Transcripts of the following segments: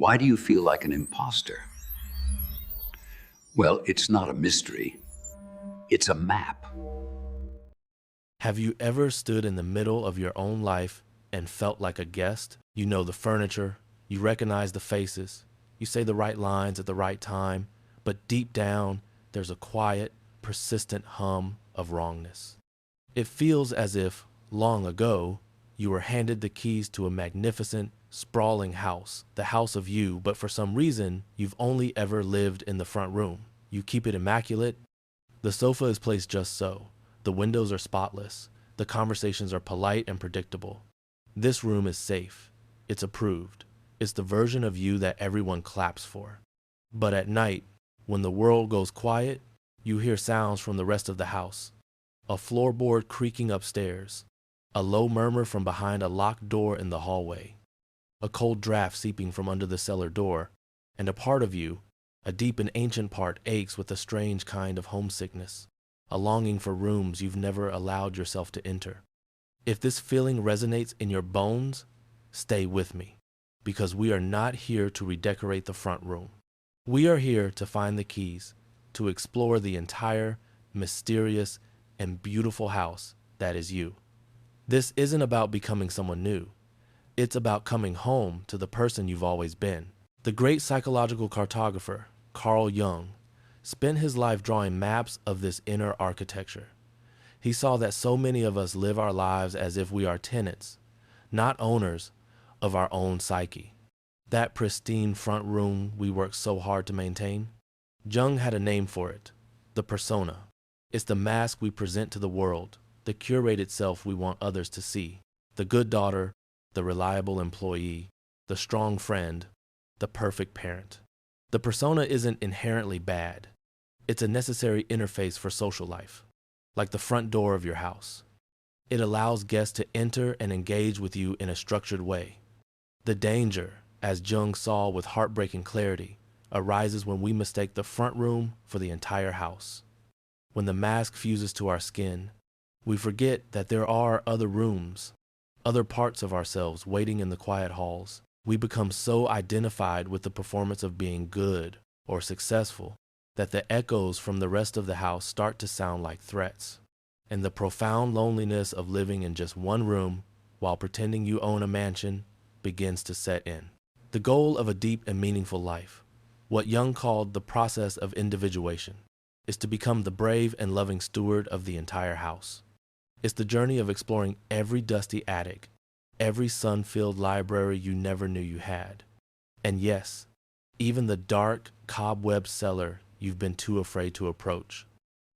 Why do you feel like an imposter? Well, it's not a mystery. It's a map. Have you ever stood in the middle of your own life and felt like a guest? You know the furniture, you recognize the faces, you say the right lines at the right time, but deep down, there's a quiet, persistent hum of wrongness. It feels as if, long ago, you were handed the keys to a magnificent, sprawling house, the house of you, but for some reason, you've only ever lived in the front room. You keep it immaculate. The sofa is placed just so. The windows are spotless. The conversations are polite and predictable. This room is safe. It's approved. It's the version of you that everyone claps for. But at night, when the world goes quiet, you hear sounds from the rest of the house. A floorboard creaking upstairs. A low murmur from behind a locked door in the hallway. A cold draft seeping from under the cellar door. And a part of you, a deep and ancient part, aches with a strange kind of homesickness. A longing for rooms you've never allowed yourself to enter. If this feeling resonates in your bones, stay with me, because we are not here to redecorate the front room. We are here to find the keys, to explore the entire, mysterious, and beautiful house that is you. This isn't about becoming someone new. It's about coming home to the person you've always been. The great psychological cartographer, Carl Jung, spent his life drawing maps of this inner architecture. He saw that so many of us live our lives as if we are tenants, not owners of our own psyche. That pristine front room we work so hard to maintain, Jung had a name for it, the persona. It's the mask we present to the world, the curated self we want others to see, the good daughter, the reliable employee, the strong friend, the perfect parent. The persona isn't inherently bad. It's a necessary interface for social life, like the front door of your house. It allows guests to enter and engage with you in a structured way. The danger, as Jung saw with heartbreaking clarity, arises when we mistake the front room for the entire house. When the mask fuses to our skin, we forget that there are other rooms, other parts of ourselves waiting in the quiet halls. We become so identified with the performance of being good or successful that the echoes from the rest of the house start to sound like threats. And the profound loneliness of living in just one room while pretending you own a mansion begins to set in. The goal of a deep and meaningful life, what Jung called the process of individuation, is to become the brave and loving steward of the entire house. It's the journey of exploring every dusty attic, every sun-filled library you never knew you had. And yes, even the dark, cobweb cellar you've been too afraid to approach.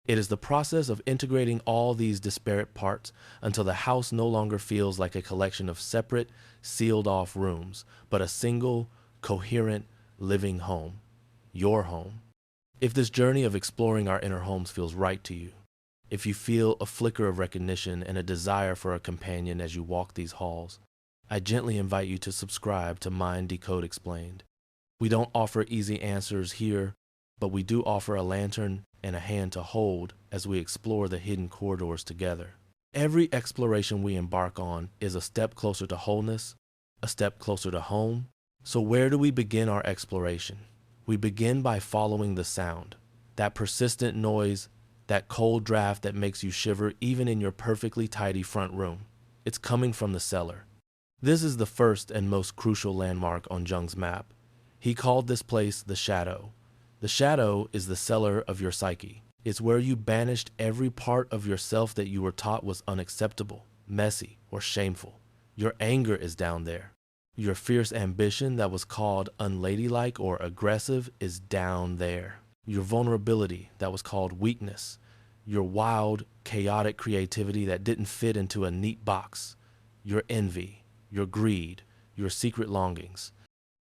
It is the process of integrating all these disparate parts until the house no longer feels like a collection of separate, sealed-off rooms, but a single, coherent, living home. Your home. If this journey of exploring our inner homes feels right to you, if you feel a flicker of recognition and a desire for a companion as you walk these halls, I gently invite you to subscribe to Mind Decode Explained. We don't offer easy answers here, but we do offer a lantern and a hand to hold as we explore the hidden corridors together. Every exploration we embark on is a step closer to wholeness, a step closer to home. So where do we begin our exploration? We begin by following the sound, that persistent noise, that cold draft that makes you shiver even in your perfectly tidy front room. It's coming from the cellar. This is the first and most crucial landmark on Jung's map. He called this place the shadow. The shadow is the cellar of your psyche. It's where you banished every part of yourself that you were taught was unacceptable, messy, or shameful. Your anger is down there. Your fierce ambition that was called unladylike or aggressive is down there. Your vulnerability that was called weakness. Your wild, chaotic creativity that didn't fit into a neat box. Your envy, your greed, your secret longings.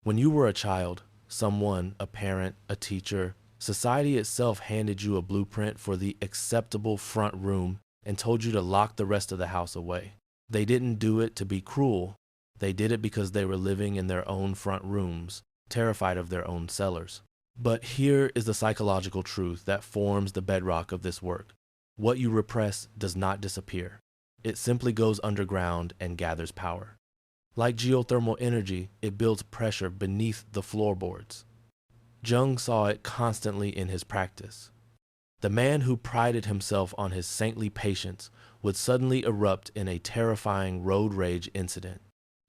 When you were a child, someone, a parent, a teacher, society itself handed you a blueprint for the acceptable front room and told you to lock the rest of the house away. They didn't do it to be cruel. They did it because they were living in their own front rooms, terrified of their own cellars. But here is the psychological truth that forms the bedrock of this work. What you repress does not disappear. It simply goes underground and gathers power. Like geothermal energy, it builds pressure beneath the floorboards. Jung saw it constantly in his practice. The man who prided himself on his saintly patience would suddenly erupt in a terrifying road rage incident.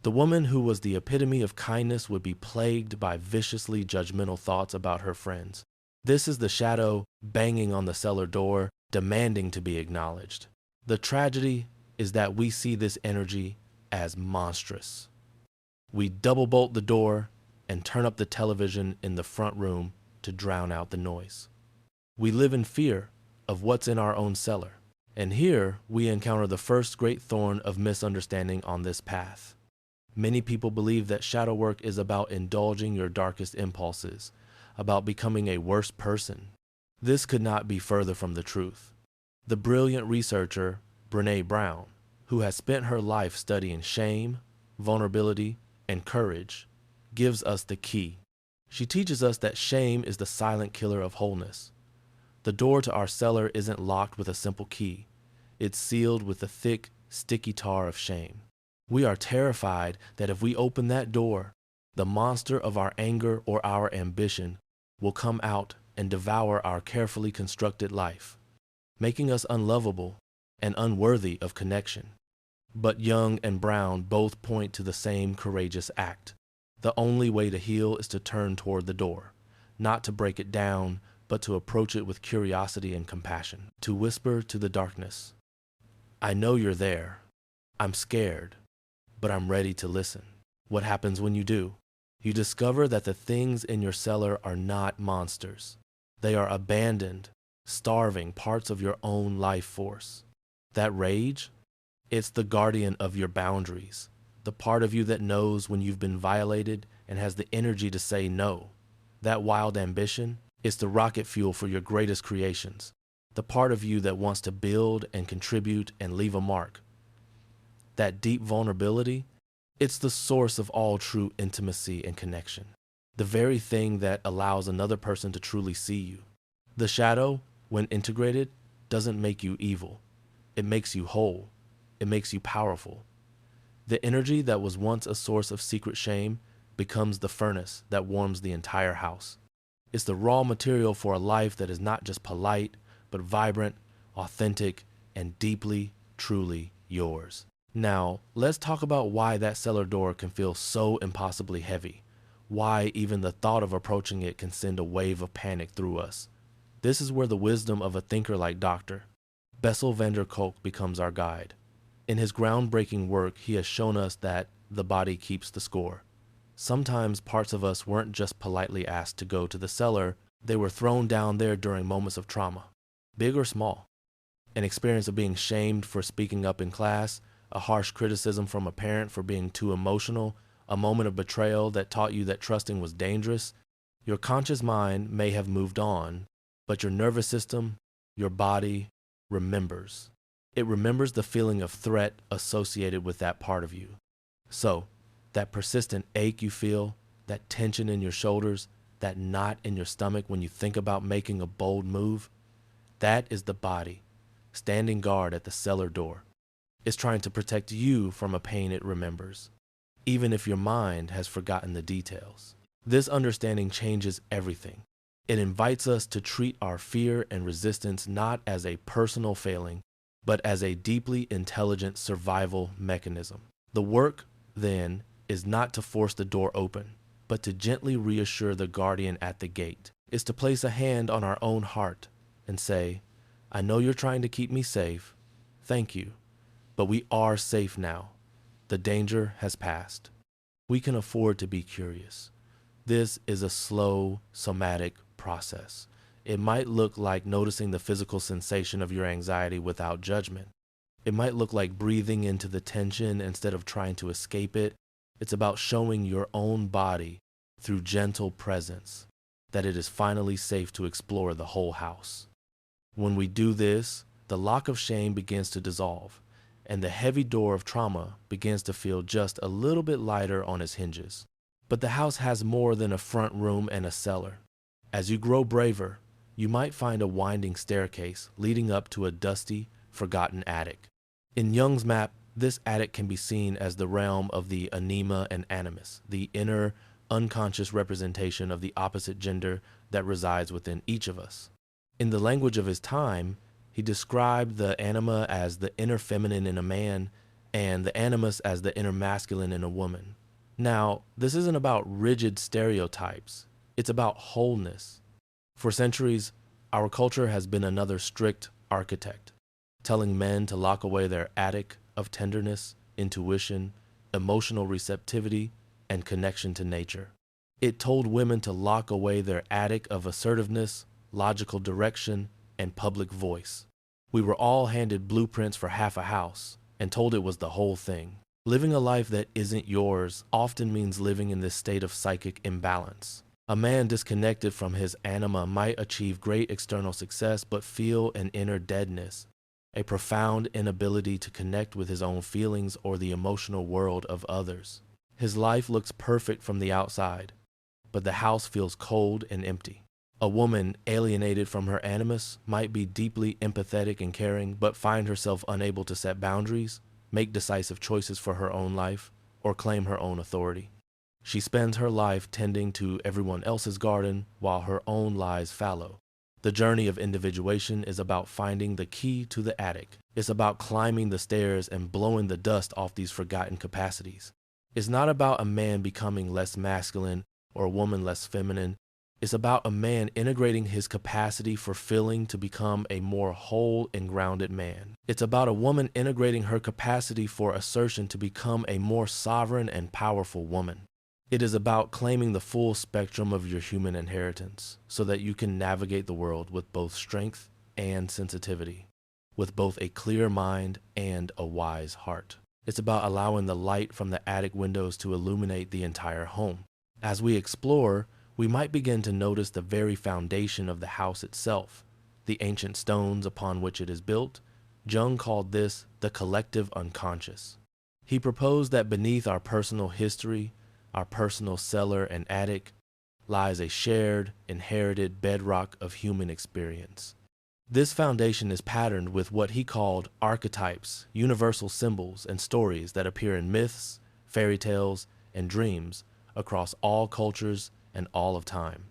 The woman who was the epitome of kindness would be plagued by viciously judgmental thoughts about her friends. This is the shadow banging on the cellar door, demanding to be acknowledged. The tragedy is that we see this energy as monstrous. We double bolt the door and turn up the television in the front room to drown out the noise. We live in fear of what's in our own cellar. And here we encounter the first great thorn of misunderstanding on this path. Many people believe that shadow work is about indulging your darkest impulses, about becoming a worse person. This could not be further from the truth. The brilliant researcher Brené Brown, who has spent her life studying shame, vulnerability, and courage, gives us the key. She teaches us that shame is the silent killer of wholeness. The door to our cellar isn't locked with a simple key. It's sealed with the thick, sticky tar of shame. We are terrified that if we open that door, the monster of our anger or our ambition will come out and devour our carefully constructed life, making us unlovable and unworthy of connection. But Jung and Brown both point to the same courageous act. The only way to heal is to turn toward the door, not to break it down, but to approach it with curiosity and compassion, to whisper to the darkness, "I know you're there. I'm scared, but I'm ready to listen." What happens when you do? You discover that the things in your cellar are not monsters. They are abandoned, starving parts of your own life force. That rage? It's the guardian of your boundaries, the part of you that knows when you've been violated and has the energy to say no. That wild ambition is the rocket fuel for your greatest creations, the part of you that wants to build and contribute and leave a mark. That deep vulnerability, it's the source of all true intimacy and connection, the very thing that allows another person to truly see you. The shadow, when integrated, doesn't make you evil. It makes you whole. It makes you powerful. The energy that was once a source of secret shame becomes the furnace that warms the entire house. It's the raw material for a life that is not just polite, but vibrant, authentic, and deeply, truly yours. Now, let's talk about why that cellar door can feel so impossibly heavy. Why even the thought of approaching it can send a wave of panic through us. This is where the wisdom of a thinker like Dr. Bessel van der Kolk becomes our guide. In his groundbreaking work, he has shown us that the body keeps the score. Sometimes parts of us weren't just politely asked to go to the cellar, they were thrown down there during moments of trauma, big or small. An experience of being shamed for speaking up in class, a harsh criticism from a parent for being too emotional, a moment of betrayal that taught you that trusting was dangerous. Your conscious mind may have moved on, but your nervous system, your body, remembers. It remembers the feeling of threat associated with that part of you. So, that persistent ache you feel, that tension in your shoulders, that knot in your stomach when you think about making a bold move, that is the body, standing guard at the cellar door. It's trying to protect you from a pain it remembers, even if your mind has forgotten the details. This understanding changes everything. It invites us to treat our fear and resistance not as a personal failing, but as a deeply intelligent survival mechanism. The work, then, is not to force the door open, but to gently reassure the guardian at the gate. It's to place a hand on our own heart and say, "I know you're trying to keep me safe. Thank you. But we are safe now. The danger has passed." We can afford to be curious. This is a slow, somatic process. It might look like noticing the physical sensation of your anxiety without judgment. It might look like breathing into the tension instead of trying to escape it. It's about showing your own body through gentle presence that it is finally safe to explore the whole house. When we do this, the lock of shame begins to dissolve, and the heavy door of trauma begins to feel just a little bit lighter on its hinges. But the house has more than a front room and a cellar. As you grow braver, you might find a winding staircase leading up to a dusty, forgotten attic. In Jung's map, This attic can be seen as the realm of the anima and animus, the inner, unconscious representation of the opposite gender that resides within each of us. In the language of his time, he described the anima as the inner feminine in a man and the animus as the inner masculine in a woman. Now, this isn't about rigid stereotypes. It's about wholeness. For centuries, our culture has been another strict architect, telling men to lock away their attic of tenderness, intuition, emotional receptivity, and connection to nature. It told women to lock away their attic of assertiveness, logical direction, and public voice. We were all handed blueprints for half a house and told it was the whole thing. Living a life that isn't yours often means living in this state of psychic imbalance. A man disconnected from his anima might achieve great external success but feel an inner deadness, a profound inability to connect with his own feelings or the emotional world of others. His life looks perfect from the outside, but the house feels cold and empty. A woman alienated from her animus might be deeply empathetic and caring, but find herself unable to set boundaries, make decisive choices for her own life, or claim her own authority. She spends her life tending to everyone else's garden while her own lies fallow. The journey of individuation is about finding the key to the attic. It's about climbing the stairs and blowing the dust off these forgotten capacities. It's not about a man becoming less masculine or a woman less feminine. It's about a man integrating his capacity for feeling to become a more whole and grounded man. It's about a woman integrating her capacity for assertion to become a more sovereign and powerful woman. It is about claiming the full spectrum of your human inheritance so that you can navigate the world with both strength and sensitivity, with both a clear mind and a wise heart. It's about allowing the light from the attic windows to illuminate the entire home. As we explore, we might begin to notice the very foundation of the house itself, the ancient stones upon which it is built. Jung called this the collective unconscious. He proposed that beneath our personal history, our personal cellar and attic, lies a shared, inherited bedrock of human experience. This foundation is patterned with what he called archetypes, universal symbols and stories that appear in myths, fairy tales, and dreams across all cultures and all of time.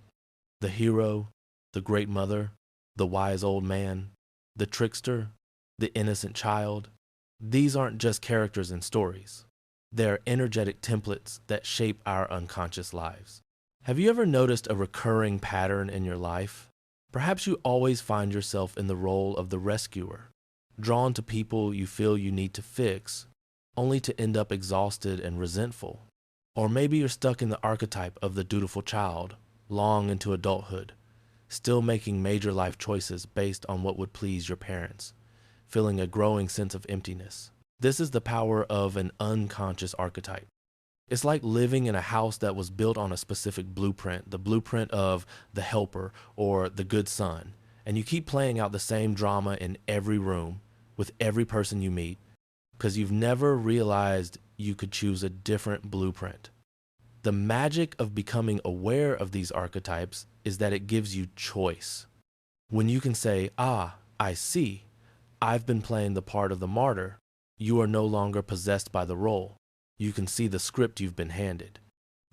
The hero, the great mother, the wise old man, the trickster, the innocent child. These aren't just characters and stories. They're energetic templates that shape our unconscious lives. Have you ever noticed a recurring pattern in your life? Perhaps you always find yourself in the role of the rescuer, drawn to people you feel you need to fix, only to end up exhausted and resentful. Or maybe you're stuck in the archetype of the dutiful child, long into adulthood, still making major life choices based on what would please your parents, feeling a growing sense of emptiness. This is the power of an unconscious archetype. It's like living in a house that was built on a specific blueprint, the blueprint of the helper or the good son, and you keep playing out the same drama in every room with every person you meet because you've never realized you could choose a different blueprint. The magic of becoming aware of these archetypes is that it gives you choice. When you can say, I see, I've been playing the part of the martyr, you are no longer possessed by the role. You can see the script you've been handed.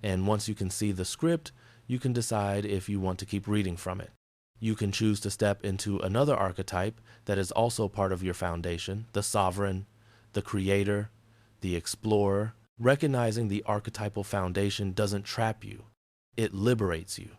And once you can see the script, you can decide if you want to keep reading from it. You can choose to step into another archetype that is also part of your foundation, the sovereign, the creator, the explorer. Recognizing the archetypal foundation doesn't trap you. It liberates you.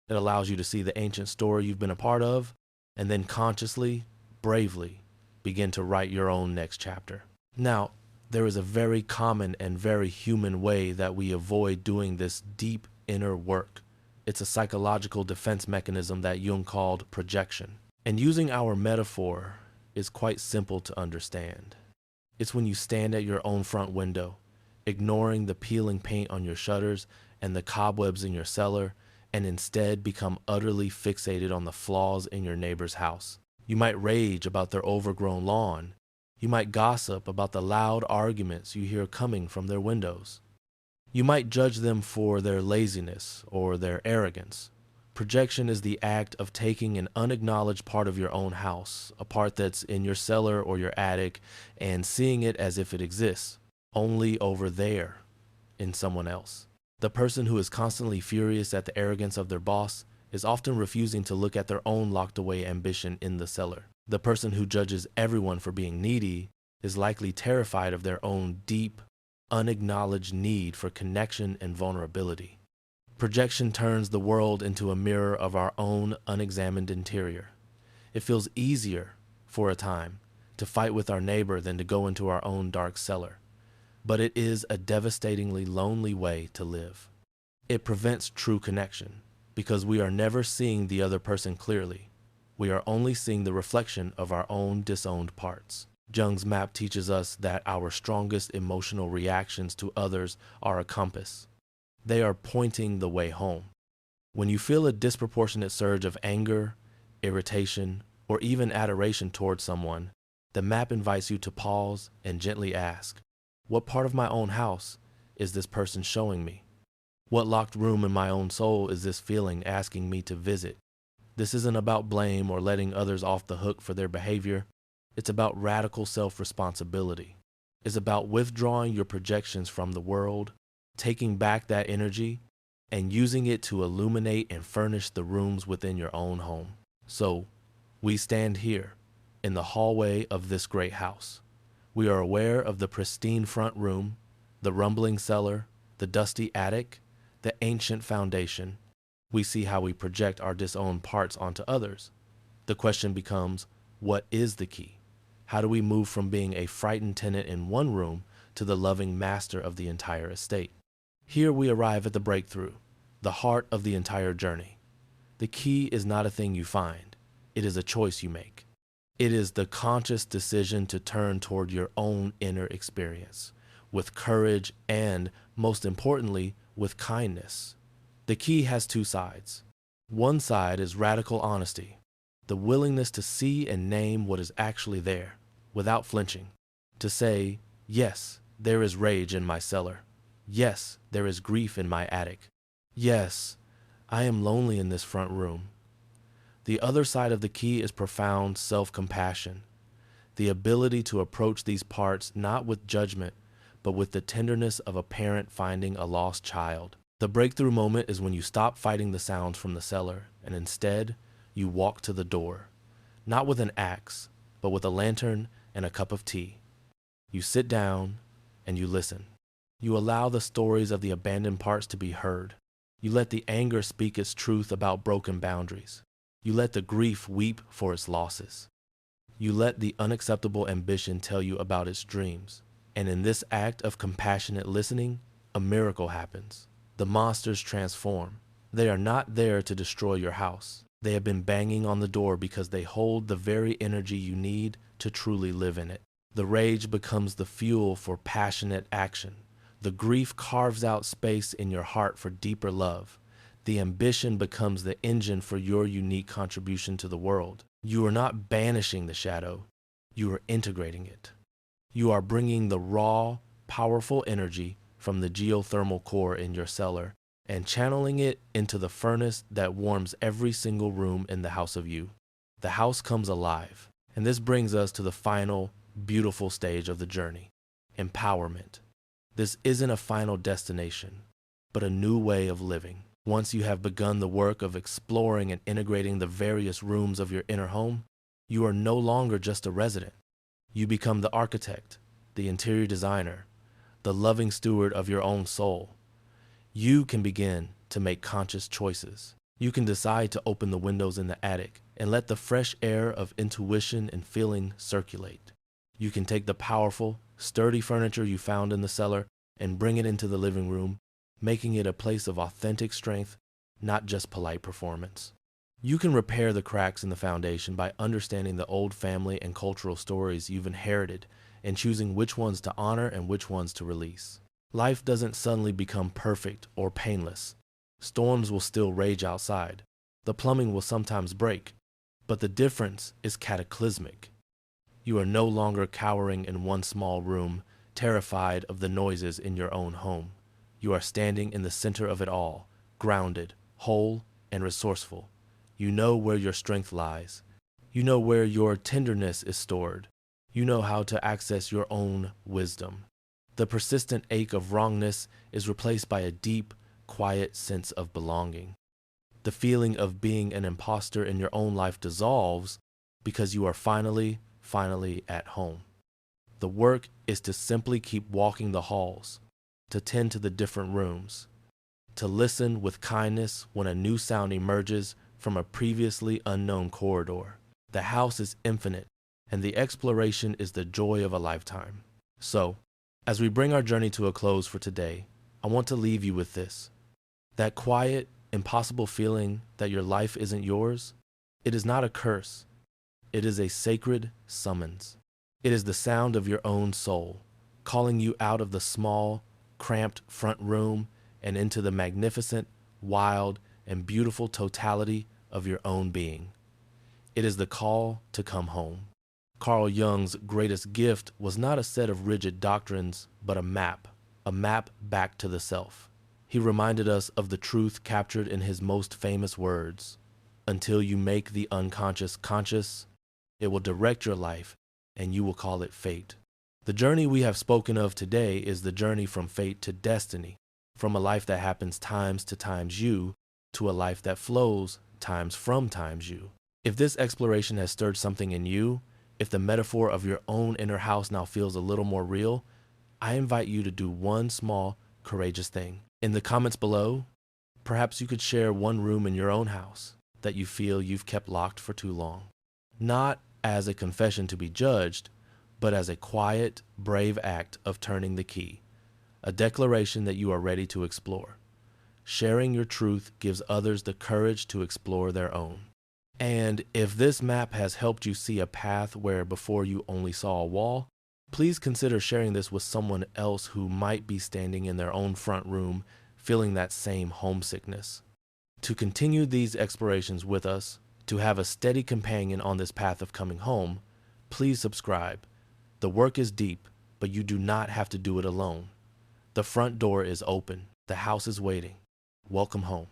It allows you to see the ancient story you've been a part of, and then consciously, bravely, begin to write your own next chapter. Now, there is a very common and very human way that we avoid doing this deep inner work. It's a psychological defense mechanism that Jung called projection. And using our metaphor is quite simple to understand. It's when you stand at your own front window, ignoring the peeling paint on your shutters and the cobwebs in your cellar, and instead become utterly fixated on the flaws in your neighbor's house. You might rage about their overgrown lawn. You might gossip about the loud arguments you hear coming from their windows. You might judge them for their laziness or their arrogance, Projection is the act of taking an unacknowledged part of your own house, a part that's in your cellar or your attic, and seeing it as if it exists, only over there in someone else. The person who is constantly furious at the arrogance of their boss is often refusing to look at their own locked away ambition in the cellar. The person who judges everyone for being needy is likely terrified of their own deep, unacknowledged need for connection and vulnerability. Projection turns the world into a mirror of our own unexamined interior. It feels easier, for a time, to fight with our neighbor than to go into our own dark cellar. But it is a devastatingly lonely way to live. It prevents true connection, because we are never seeing the other person clearly. We are only seeing the reflection of our own disowned parts. Jung's map teaches us that our strongest emotional reactions to others are a compass. They are pointing the way home. When you feel a disproportionate surge of anger, irritation, or even adoration towards someone, the map invites you to pause and gently ask, what part of my own house is this person showing me? What locked room in my own soul is this feeling asking me to visit? This isn't about blame or letting others off the hook for their behavior. It's about radical self-responsibility. It's about withdrawing your projections from the world, taking back that energy, and using it to illuminate and furnish the rooms within your own home. So, we stand here, in the hallway of this great house. We are aware of the pristine front room, the rumbling cellar, the dusty attic, the ancient foundation. We see how we project our disowned parts onto others. The question becomes, what is the key? How do we move from being a frightened tenant in one room to the loving master of the entire estate? Here we arrive at the breakthrough, the heart of the entire journey. The key is not a thing you find. It is a choice you make. It is the conscious decision to turn toward your own inner experience, with courage and, most importantly, with kindness. The key has two sides. One side is radical honesty, the willingness to see and name what is actually there, without flinching. To say, yes, there is rage in my cellar. Yes, there is grief in my attic. Yes, I am lonely in this front room. The other side of the key is profound self-compassion, the ability to approach these parts not with judgment, but with the tenderness of a parent finding a lost child. The breakthrough moment is when you stop fighting the sounds from the cellar, and instead, you walk to the door, not with an axe, but with a lantern and a cup of tea. You sit down and you listen. You allow the stories of the abandoned parts to be heard. You let the anger speak its truth about broken boundaries. You let the grief weep for its losses. You let the unacceptable ambition tell you about its dreams. And in this act of compassionate listening, a miracle happens. The monsters transform. They are not there to destroy your house. They have been banging on the door because they hold the very energy you need to truly live in it. The rage becomes the fuel for passionate action. The grief carves out space in your heart for deeper love. The ambition becomes the engine for your unique contribution to the world. You are not banishing the shadow. You are integrating it. You are bringing the raw, powerful energy from the geothermal core in your cellar and channeling it into the furnace that warms every single room in the house of you. The house comes alive. And this brings us to the final, beautiful stage of the journey, empowerment. This isn't a final destination, but a new way of living. Once you have begun the work of exploring and integrating the various rooms of your inner home, you are no longer just a resident. You become the architect, the interior designer, the loving steward of your own soul. You can begin to make conscious choices. You can decide to open the windows in the attic and let the fresh air of intuition and feeling circulate. You can take the powerful, sturdy furniture you found in the cellar and bring it into the living room, making it a place of authentic strength, not just polite performance. You can repair the cracks in the foundation by understanding the old family and cultural stories you've inherited and choosing which ones to honor and which ones to release. Life doesn't suddenly become perfect or painless. Storms will still rage outside. The plumbing will sometimes break, but the difference is cataclysmic. You are no longer cowering in one small room, terrified of the noises in your own home. You are standing in the center of it all, grounded, whole, and resourceful. You know where your strength lies. You know where your tenderness is stored. You know how to access your own wisdom. The persistent ache of wrongness is replaced by a deep, quiet sense of belonging. The feeling of being an imposter in your own life dissolves because you are finally at home. The work is to simply keep walking the halls, to tend to the different rooms, to listen with kindness when a new sound emerges from a previously unknown corridor. The house is infinite, and the exploration is the joy of a lifetime. So, as we bring our journey to a close for today, I want to leave you with this. That quiet, impossible feeling that your life isn't yours, it is not a curse. It is a sacred summons. It is the sound of your own soul, calling you out of the small, cramped front room and into the magnificent, wild, and beautiful totality of your own being. It is the call to come home. Carl Jung's greatest gift was not a set of rigid doctrines, but a map back to the self. He reminded us of the truth captured in his most famous words, "Until you make the unconscious conscious, it will direct your life and you will call it fate." The journey we have spoken of today is the journey from fate to destiny, from a life that happens times to times you to a life that flows times from times you. If this exploration has stirred something in you, if the metaphor of your own inner house now feels a little more real, I invite you to do one small, courageous thing. In the comments below, perhaps you could share one room in your own house that you feel you've kept locked for too long. Not as a confession to be judged, but as a quiet, brave act of turning the key, a declaration that you are ready to explore. Sharing your truth gives others the courage to explore their own. And if this map has helped you see a path where before you only saw a wall, please consider sharing this with someone else who might be standing in their own front room feeling that same homesickness. To continue these explorations with us, to have a steady companion on this path of coming home, please subscribe. The work is deep, but you do not have to do it alone. The front door is open. The house is waiting. Welcome home.